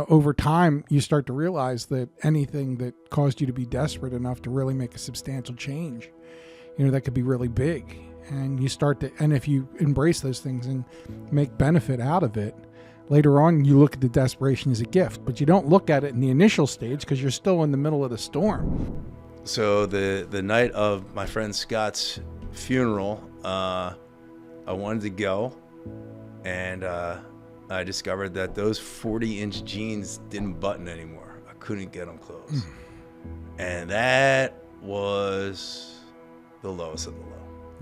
over time, you start to realize that anything that caused you to be desperate enough to really make a substantial change, that could be really big. And you start to, and if you embrace those things and make benefit out of it, later on, you look at the desperation as a gift, but you don't look at it in the initial stage because you're still in the middle of the storm. So the night of my friend Scott's funeral, I wanted to go, and I discovered that those 40-inch jeans didn't button anymore. I couldn't get them closed. And that was the lowest of the low.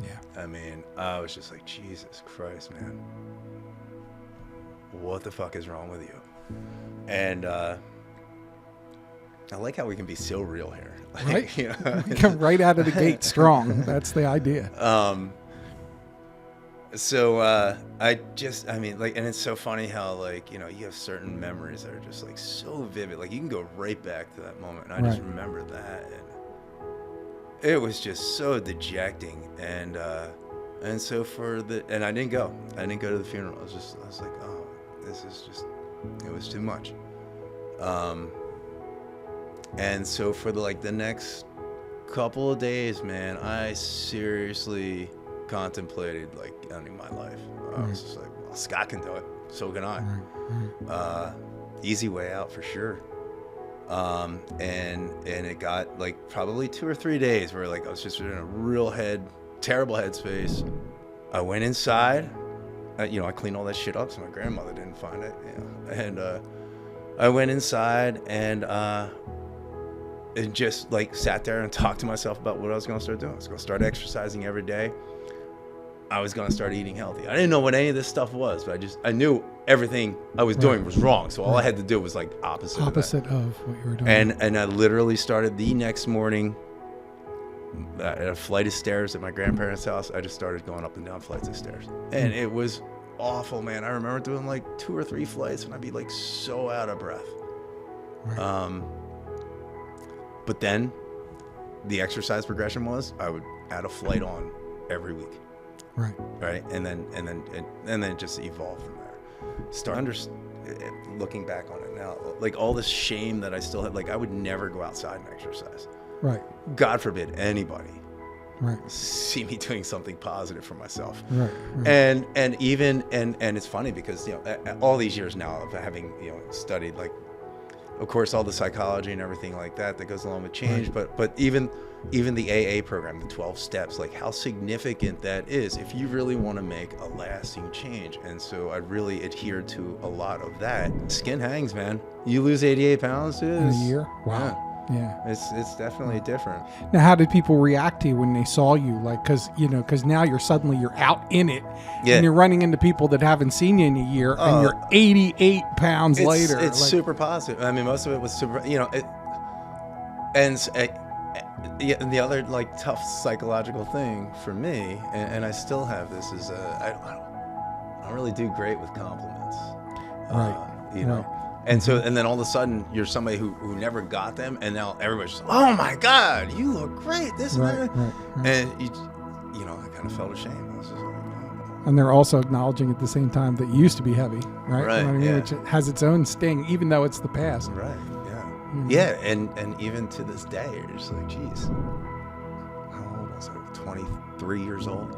Yeah. I mean, I was just like, Jesus Christ, man. What the fuck is wrong with you? And I like how we can be so real here. Right? You come right out of the gate strong. That's the idea. So I mean, like, and it's so funny how, like, you have certain memories that are just like so vivid. Like, you can go right back to that moment. And I just remember that, and it was just so dejecting. And so and I didn't go to the funeral. I was like, oh, this is just, it was too much. And so for the next couple of days, man, I seriously contemplated like ending my life. I was just like, well, Scott can do it, so can I. Easy way out for sure. And it got like probably 2 or 3 days where like I was just in a terrible headspace. I went inside, I cleaned all that shit up so my grandmother didn't find it. And I went inside and just like sat there and talked to myself about what I was going to start doing. I was going to start exercising every day. I was going to start eating healthy. I didn't know what any of this stuff was, but I knew everything I was doing was wrong. So all I had to do was like opposite of what you were doing. And I literally started the next morning at a flight of stairs at my grandparents' house. I just started going up and down flights of stairs. And it was awful, man. I remember doing like 2 or 3 flights and I'd be like so out of breath. Right. But then the exercise progression was I would add a flight on every week. Right. And then it just evolved from there. Looking back on it now, like all this shame that I still had, like I would never go outside and exercise. Right. God forbid anybody see me doing something positive for myself. Right. And it's funny because, all these years now of having, studied like, of course, all the psychology and everything like that goes along with change, but even the AA program, the 12 steps, like how significant that is if you really want to make a lasting change. And so I really adhered to a lot of that. Skin hangs, man. You lose 88 pounds, dude. In a year? Wow. Yeah. It's definitely different. Now, how did people react to you when they saw you? Like, because now you're out in it, and you're running into people that haven't seen you in a year, and you're 88 pounds later. It's like, super positive. I mean, most of it was super, and the other like tough psychological thing for me, and I still have this, is I don't really do great with compliments. Right. And so, and then all of a sudden, you're somebody who never got them, and now everybody's just, oh my God, you look great, this and that. Right. And I kind of felt ashamed. I was just like, and they're also acknowledging at the same time that you used to be heavy, right? Right. You know what I mean? Which has its own sting, even though it's the past. Right. Yeah. Mm-hmm. Yeah. And even to this day, you're just like, geez, how old was I? 23 years old.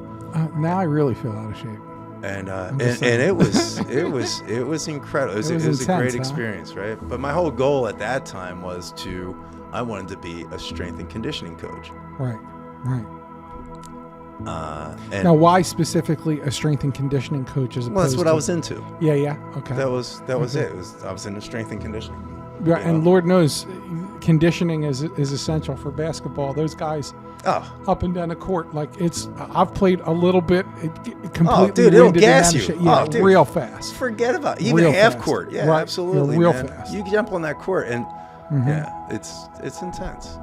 Now I really feel out of shape. And it was incredible. It was a great experience, right? But my whole goal at that time was I wanted to be a strength and conditioning coach. Right. And now, why specifically a strength and conditioning coach? Well, that's what I was into. Yeah. Okay. That was it. I was into strength and conditioning. Yeah, and Lord knows, conditioning is essential for basketball. Those guys. Up and down the court, like I've played a little bit. It completely dude, it'll gas you. Yeah, real fast. Forget about it. Even real half fast. Court. Yeah, right. Absolutely, real man. fast. You can jump on that court, and it's intense.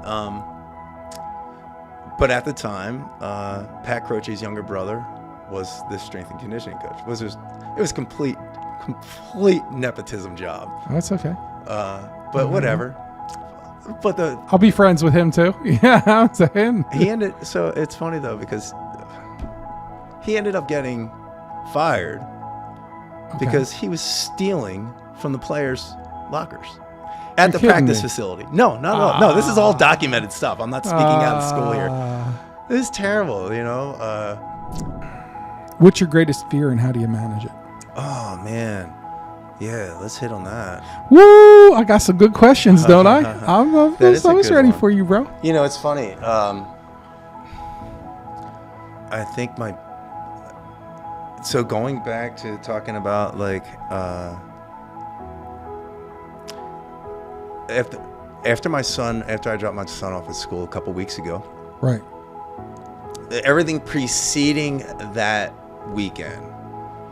But at the time, Pat Croce's younger brother was this strength and conditioning coach. It was complete nepotism job. That's okay. But whatever. But I'll be friends with him too. Yeah, I'm saying. So it's funny though, because he ended up getting fired because he was stealing from the players lockers at the kidding practice me. facility. No, not at all. No, this is all documented stuff. I'm not speaking out of school here. It was terrible, you know. What's your greatest fear and how do you manage it? Oh man, yeah, let's hit on that. Woo! I got some good questions, don't I? I'm That is a always good ready one. for you, bro. You know, it's funny. I think so going back to talking about like after I dropped my son off at school a couple weeks ago, Right. everything preceding that weekend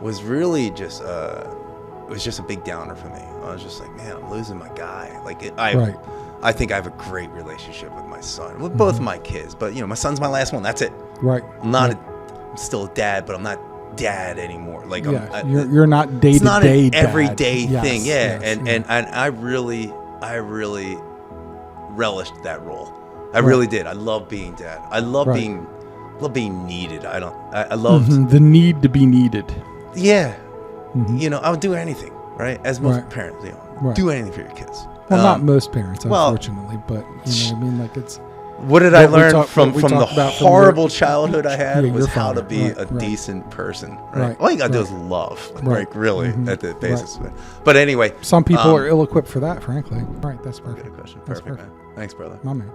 was really just it was just a big downer for me. I was just like, man, I'm losing my guy. Like Right. I think I have a great relationship with my son, with both my kids, but you know, my son's my last one. That's it. Right. I'm still a dad, but I'm not dad anymore. Like Yeah. You're not day to day. it's not an dad. everyday Yes, thing. Yeah. yes, And I really relished that role. I really did. I love being dad. I love Right. being needed. I loved the need to be needed. yeah. Mhm. You know, I would do anything, right? As most Right. parents, you know, Right. do anything for your kids. Well, not most parents, well, unfortunately, but you know what I mean. Like it's What did I What we learn talk- from what we the talked about from horrible your- childhood I had Yeah, was your how to father. be Right, a right. decent person, right? Right, All you gotta do right. is love, Right. like really Mhm. at the basis of it. But anyway, some people are ill-equipped for that, frankly. Right. That's perfect. good question. That's Perfect, man. Thanks, brother. My man.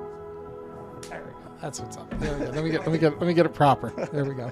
There we go. That's what's up. There we go. Let me get it proper. There we go.